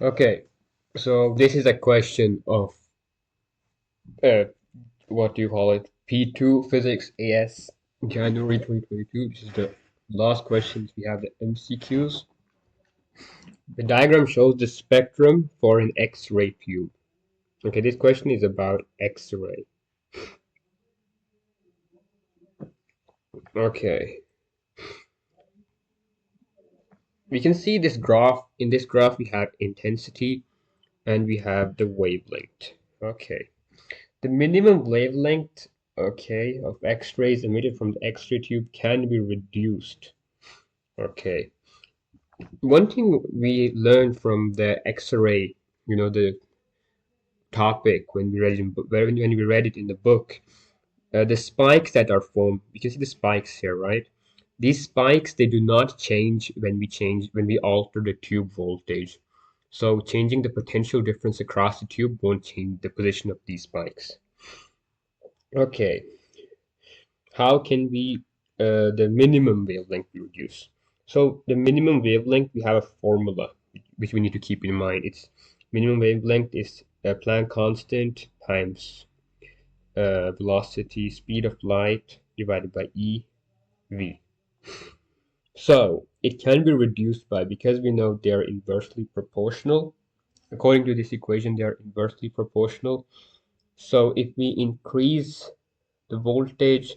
Okay, so this is a question of uh, what do you call it? P2 Physics AS January 2022. This is the last questions. We have the MCQs. The diagram shows the spectrum for an X-ray tube. Okay, this question is about X-ray. Okay, we can see this graph. In this graph, we have intensity and we have the wavelength. Okay. The minimum wavelength, okay, of X-rays emitted from the X-ray tube can be reduced. Okay. One thing we learned from the X-ray, the topic when we read it when we read it in the book, the spikes that are formed. You can see the spikes here, right? These spikes they do not change when we alter the tube voltage. So changing the potential difference across the tube won't change the position of these spikes. Okay. How can we the minimum wavelength we reduce? So the minimum wavelength we have a formula which we need to keep in mind. It's minimum wavelength is Planck constant times velocity speed of light divided by EV. So it can be reduced by, because we know they are inversely proportional. According to this equation, they are inversely proportional. So if we increase the voltage,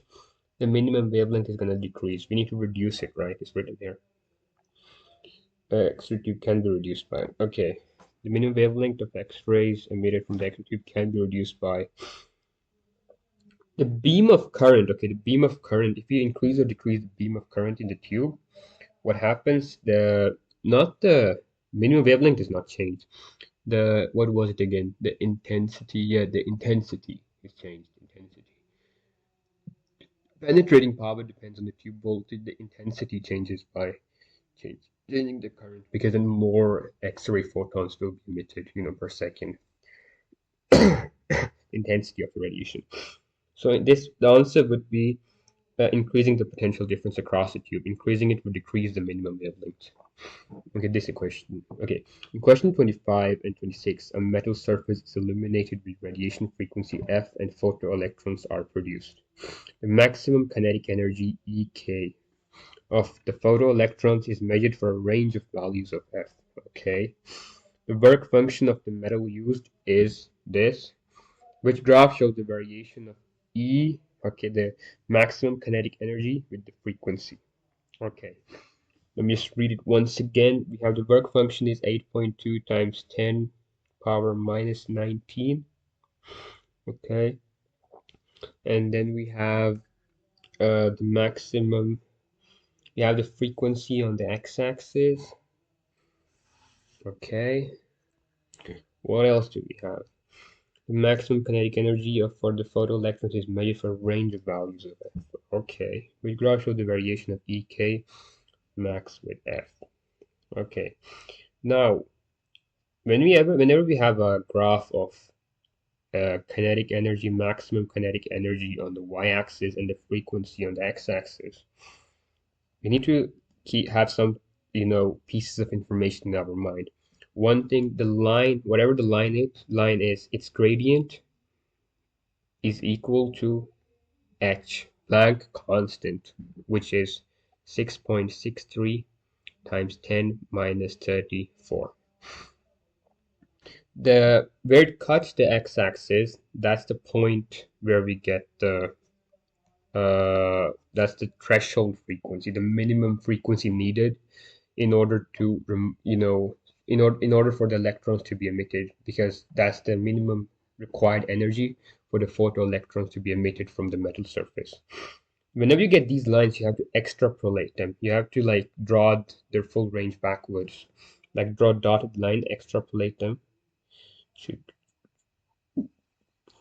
the minimum wavelength is going to decrease. We need to reduce it, right? It's written here. X-ray tube can be reduced by. Okay. The minimum wavelength of X-rays emitted from the X-ray tube can be reduced by the beam of current. Okay, the beam of current. If you increase or decrease the beam of current in the tube, what happens? The minimum wavelength is not changed. The what was it again? The intensity. Yeah, the intensity is changed. Intensity. Penetrating power depends on the tube voltage. The intensity changes by changing the current, because then more X-ray photons will be emitted, per second. Intensity of the radiation. So the answer would be increasing the potential difference across the tube. Increasing it would decrease the minimum wavelength. Okay, this equation. Okay, in question 25 and 26, a metal surface is illuminated with radiation frequency F and photoelectrons are produced. The maximum kinetic energy EK of the photoelectrons is measured for a range of values of F. Okay. The work function of the metal used is this, which graph shows the variation of E, okay, the maximum kinetic energy with the frequency. Okay. Let me just read it once again. We have the work function is 8.2 times 10 power minus 19. Okay. And then we have the maximum, we have the frequency on the x-axis. Okay. What else do we have? The maximum kinetic energy for the photoelectrons is measured for a range of values of F. Okay. We graph show the variation of EK max with F. Okay. Now, whenever we have a graph of kinetic energy, maximum kinetic energy on the y-axis and the frequency on the x-axis, we need to have some, pieces of information in our mind. One thing, the line, whatever the line is, its gradient is equal to h, Planck constant, which is 6.63 times 10 minus 34. Where it cuts the x-axis, that's the point where we get that's the threshold frequency, the minimum frequency needed in order to in order for the electrons to be emitted, because that's the minimum required energy for the photoelectrons to be emitted from the metal surface. Whenever you get these lines, you have to extrapolate them. You have to like draw their full range backwards, like draw a dotted line, extrapolate them.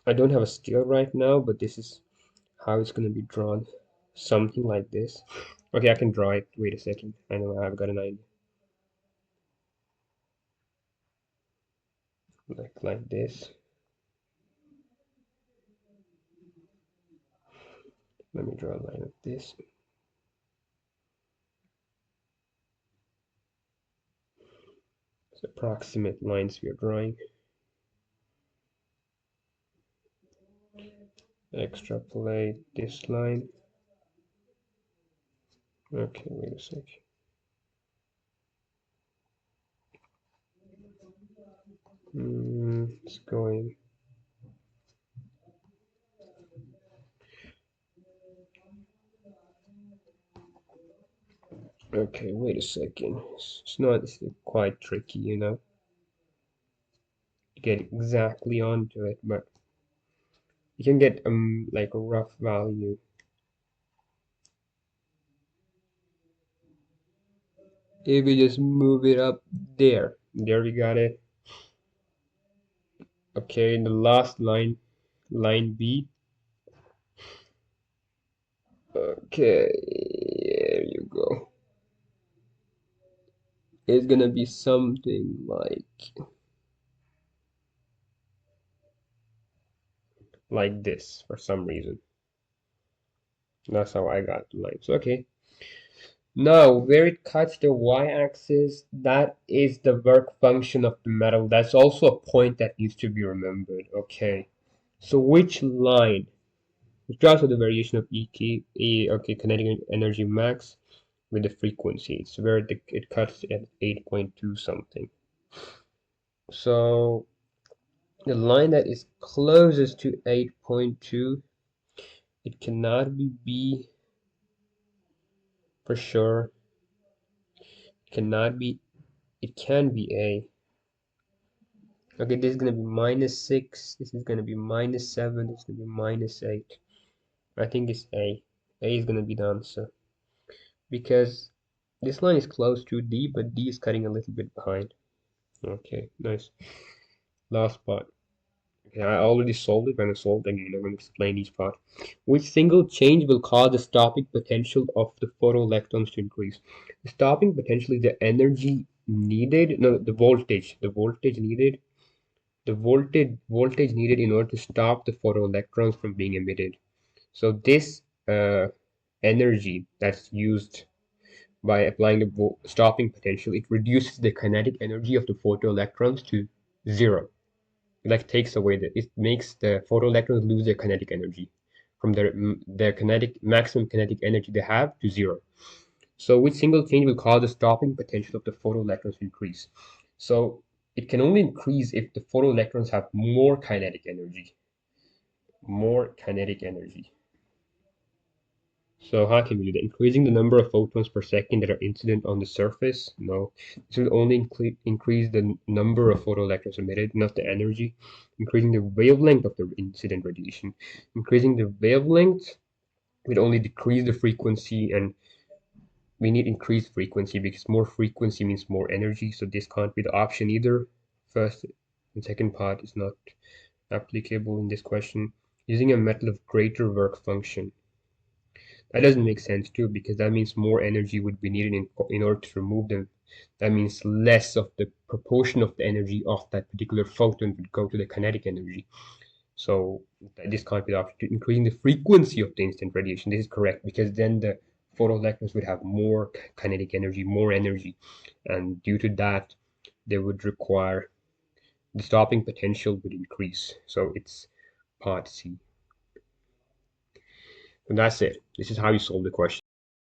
I don't have a scale right now, but this is how it's going to be drawn. Something like this. Okay, I can draw it. Wait a second. I know I've got an idea. Like this. Let me draw a line like this. Approximate lines we are drawing. Extrapolate this line. Okay, wait a sec. It's going. Okay, wait a second. It's quite tricky, to get exactly onto it, but you can get like a rough value. If we just move it up there we got it. Okay, in the last line, line B. Okay, there you go. It's gonna be something like this for some reason. That's how I got the lines. Okay. Now, where it cuts the y-axis, that is the work function of the metal. That's also a point that needs to be remembered. Okay. So which line? Which draws the variation of okay, kinetic energy max with the frequency. It's where it cuts at 8.2 something. So the line that is closest to 8.2, it cannot be B for sure. It cannot be, it can be A. Okay, this is gonna be -6, this is gonna be -7, this is gonna be -8. I think it's A. A is gonna be the answer. Because this line is close to D, but D is cutting a little bit behind. Okay, nice. Last part. Okay, I already solved it. When I solved again, I'm going to explain each part. Which single change will cause the stopping potential of the photoelectrons to increase? The stopping potential is the energy needed, no, the voltage needed, the voltage needed in order to stop the photoelectrons from being emitted. So this energy that's used by applying the stopping potential, it reduces the kinetic energy of the photoelectrons to 0. It like takes away it makes the photoelectrons lose their kinetic energy from their maximum kinetic energy they have to 0. So which single change will cause the stopping potential of the photoelectrons to increase? So it can only increase if the photoelectrons have more kinetic energy. More kinetic energy. So how can we do that? Increasing the number of photons per second that are incident on the surface? No. This will only increase the number of photoelectrons emitted, not the energy. Increasing the wavelength of the incident radiation. Increasing the wavelength will only decrease the frequency, and we need increased frequency because more frequency means more energy, so this can't be the option either. First and second part is not applicable in this question. Using a metal of greater work function. That doesn't make sense too, because that means more energy would be needed in order to remove them. That means less of the proportion of the energy of that particular photon would go to the kinetic energy. So this can't be the option. Increasing the frequency of the instant radiation, this is correct, because then the photoelectrons would have more kinetic energy, more energy, and due to that, they would require the stopping potential would increase. So it's part C. And that's it. This is how you solve the question.